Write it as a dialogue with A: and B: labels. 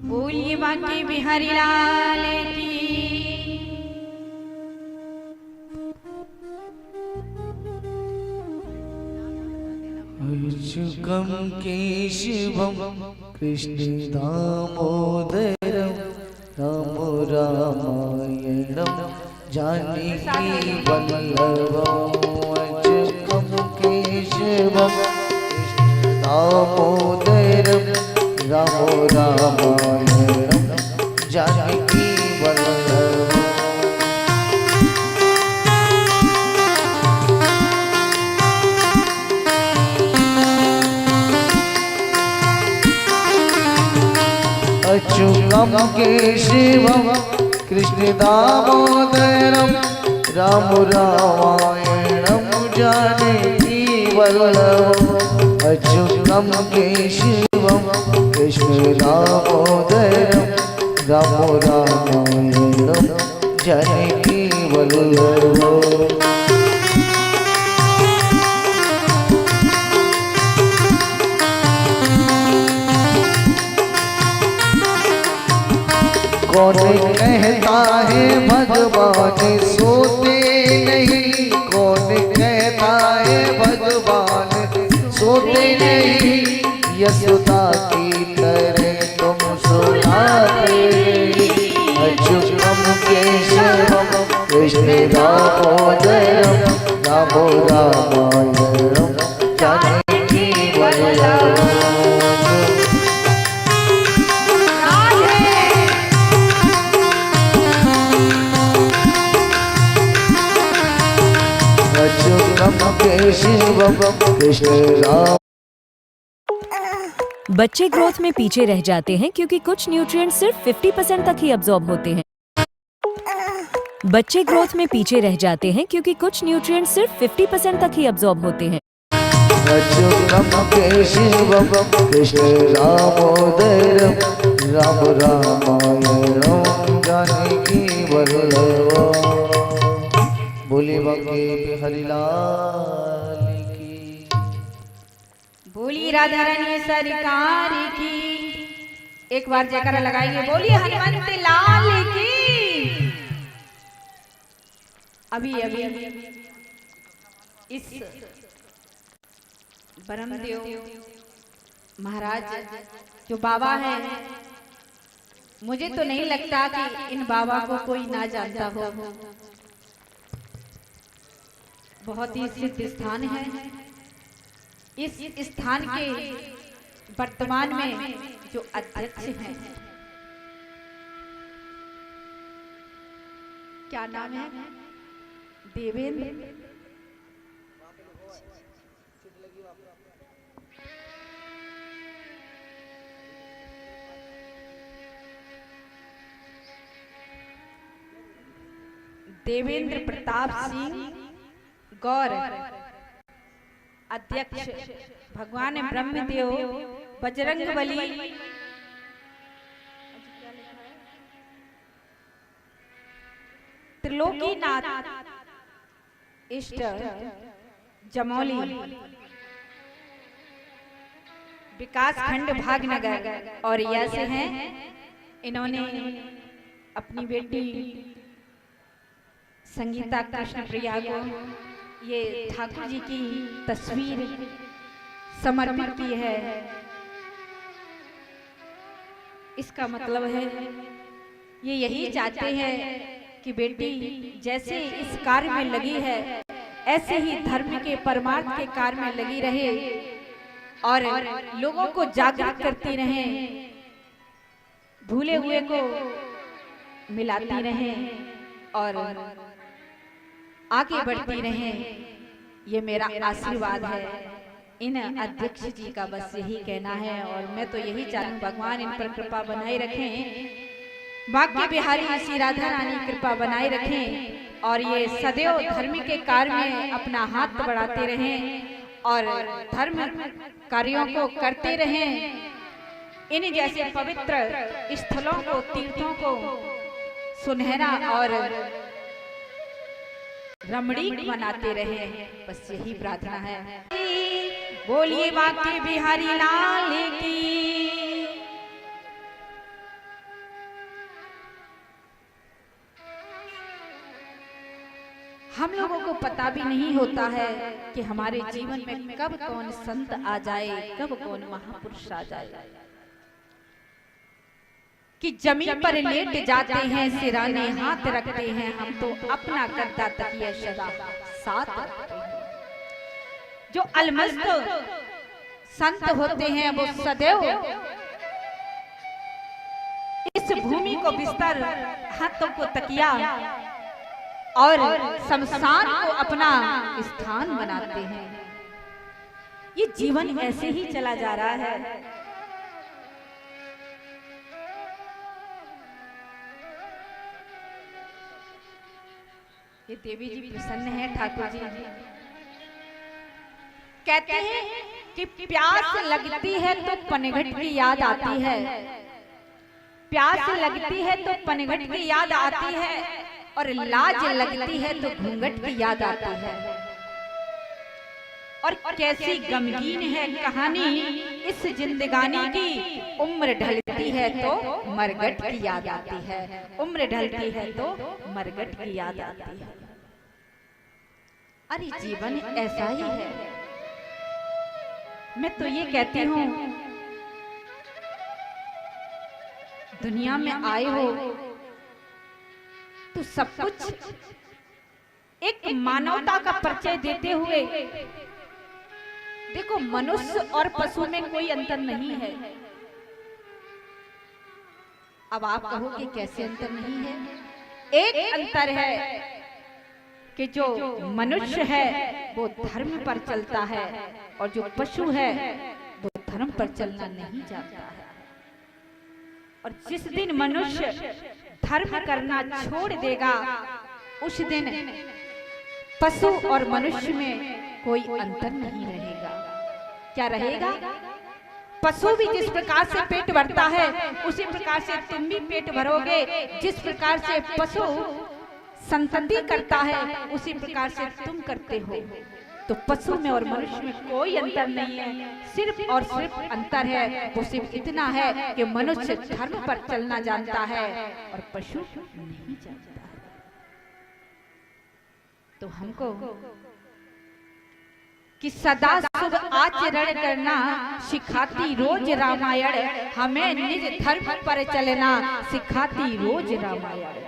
A: बोलिए बांके बिहारी लाल की।
B: अच्युकं केशवं कृष्ण दामोदरं राम रामायणं जानकी वल्लभं। अच्युतं केशवं कृष्ण दामोदरं राम रामायणं जानकी वल्लभं। अच्युतं केशवं कृष्ण दामोदरं राम रामायणं जानकी वल्लभम्। अच्युतं केशवं कृष्ण दामोदरं राम रामायणं जानकी वल्लभम्। कौन कहता है भगवान सोते नहीं, कौन कहता है भगवान सोते नहीं, यशोदा की तरह तुम सुनाते। अच्युतं केशवं कृष्ण दामोदरं राम रामायणं जानकी वल्लभम्।
C: बच्चे ग्रोथ में पीछे रह जाते हैं क्योंकि कुछ न्यूट्रिएंट सिर्फ 50% तक ही अब्सॉर्ब होते हैं। बच्चे ग्रोथ में पीछे रह जाते हैं क्योंकि कुछ न्यूट्रिएंट सिर्फ 50% तक ही अब्सॉर्ब होते हैं।
B: अच्युतं केशवं कृष्ण दामोदरं राम रामायणं जानकी वल्लभम्। बोलिए बांके बिहारी लाल की।
A: बोलिए राधा रानी सरकार की। एक बार जयकारा लगाएंगे, बोलिए हनुमंत लाल की। अभी अभी इस ब्रह्मदेव महाराज जो बाबा हैं, मुझे तो नहीं लगता कि इन बाबा को कोई ना जानता हो। बहुत ही सिद्ध स्थान है। इस स्थान के वर्तमान में जो अध्यक्ष हैं, क्या नाम है? देवेंद्र। देवेंद्र प्रताप सिंह गौर अध्यक्ष, भगवान ब्रह्मदेव बजरंगबली त्रिलोकीनाथ इष्ट जमौली विकास खंड भागनगर और ऐसे हैं। इन्होंने अपनी बेटी संगीता कृष्ण प्रिया को ये ठाकुर जी की तस्वीर समर्पित की है। इसका मतलब है ये यही चाहते हैं कि बेटी जैसे इस कार्य में लगी है, ऐसे ही धर्म के परमार्थ के कार्य में लगी रहे और लोगों को जागृत करती रहे, भूले हुए को मिलाती रहे और आगे बढ़ती रहें। ये मेरा आशीर्वाद है इन अध्यक्ष जी का, बस यही कहना है। और मैं तो यही चाहूँ भगवान इन पर कृपा बनाए रखें, बांके बिहारी श्री राधा रानी कृपा बनाए रखें और ये सदैव धर्म के कार्य में अपना हाथ बढ़ाते रहें और धर्म कार्यों को करते रहें। इन जैसे पवित्र स्थलों को, तीर्थों को सुनहरा और रमणीक बनाते रहे, बस यही प्रार्थना है। बोलिए बांके बिहारी लाल की। हम लोगों को पता भी नहीं होता है कि हमारे जीवन में कब कौन संत आ जाए, कब कौन महापुरुष आ जाए, कि जमीन पर लेट जाते हैं, सिराने हाथ रखते हैं, हम तो अपना करता तकिया सदा साथ रखते हैं। जो अलमस्त संत होते हैं वो सदैव इस भूमि को बिस्तर, हाथों को तकिया और शमशान को अपना स्थान बनाते हैं। ये जीवन ऐसे ही चला जा रहा है। ये देवी जी प्रसन्न है, ठाकुर जी कहते हैं कि प्यास लगती है तो पनघट की याद आती है, प्यास लगती है तो पनघट की याद आती है, और लाज लगती है तो घूंघट की याद आती है। और कैसी गमगीन है कहानी इस जिंदगानी की, उम्र ढलती है तो मरगट की याद आती है, उम्र ढलती है तो मरगट की याद आती है। अरे जीवन ऐसा ही है। मैं तो ये कहती हूँ, दुनिया में आए हो तो सब कुछ एक मानवता का परिचय देते हुए, देखो मनुष्य और पशु में कोई अंतर नहीं है। अब आप कहोगे कैसे अंतर नहीं है? एक अंतर है कि जो मनुष्य है वो धर्म पर चलता है, और जो पशु है वो धर्म पर चलना नहीं जानता है। और जिस दिन मनुष्य धर्म करना छोड़ देगा, उस दिन पशु और मनुष्य में कोई अंतर नहीं रहेगा। क्या रहेगा? पशु भी जिस प्रकार से पेट भरता है उसी प्रकार से तुम भी पेट भरोगे। जिस प्रकार से पशु संतति करता है उसी प्रकार से तुम करते हो। तो पशु में और मनुष्य में कोई अंतर नहीं है, सिर्फ और सिर्फ अंतर है वो सिर्फ इतना है कि मनुष्य धर्म पर चलना जानता है और पशु नहीं जानता है। तो हमको कि सदा शुभ आचरण करना सिखाती रोज रामायण, हमें निज धर्म पर चलना सिखाती रोज रामायण।